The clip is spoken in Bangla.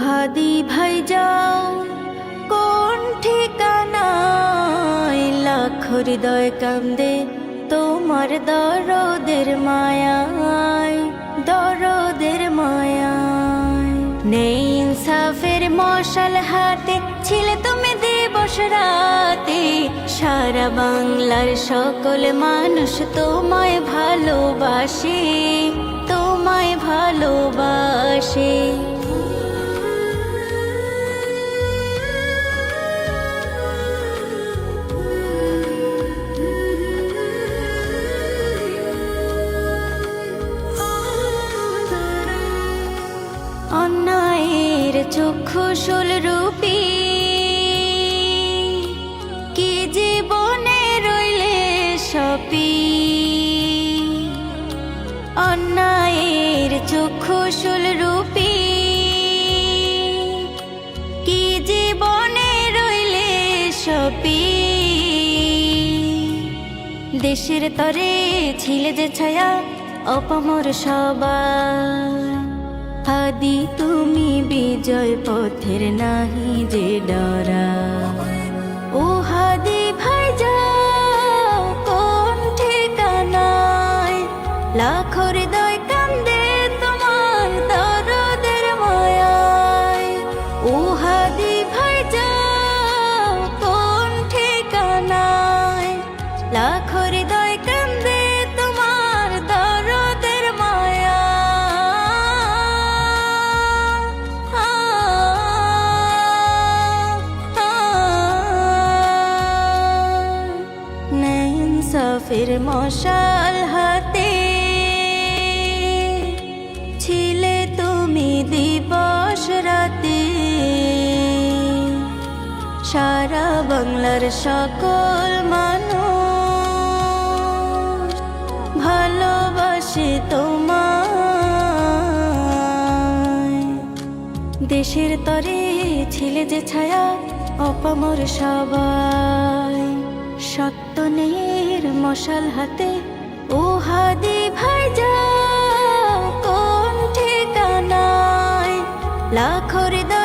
হাদি ভাই যাও কোন ঠিকানায়, লাখ হৃদয় কান্দে তোমার দরদের মায়ায়, দরদের মায়ায়। নেই ইনসাফের মশাল হাতে, ছিলে তুমি দিবস রাতে, সারা বাংলার সকল মানুষ তোমায় ভালোবাসে, তোমায় ভালোবাসে। অন্যায়ের চক্ষুশূল রূপী কি জীবনে রইলে সপি, অন্যায়ের চক্ষুশূল রূপী কি জীবনে রইলে সপি। দেশের তরে ছিলে যে ছায়া অপামর সবার, হাদি তুমি বিজয় পথের নাহি যে ডরা। ও হাদি ভাই যাও কোন ঠিকানায়, লাখ হৃদয় কান্দে তোমার দরদের মায়ায়। ও হাদি ভাই যাও কোন ঠিকানায়, লাখ হৃদয় কান্দে তোমার দরদের মায়া। ইনসাফের মশাল হাতে, ছিলে তুমি দিবস রাতে, সারা বাংলার সকল মানুষ ভালোবাসে তোমায়। দেশের তরে ছিলে যে ছায়া অপামর সবাই, সত্যনের মশাল হাতে। ও হাদি ভাই যাও কোন ঠিকানায়, লাখ হৃদয়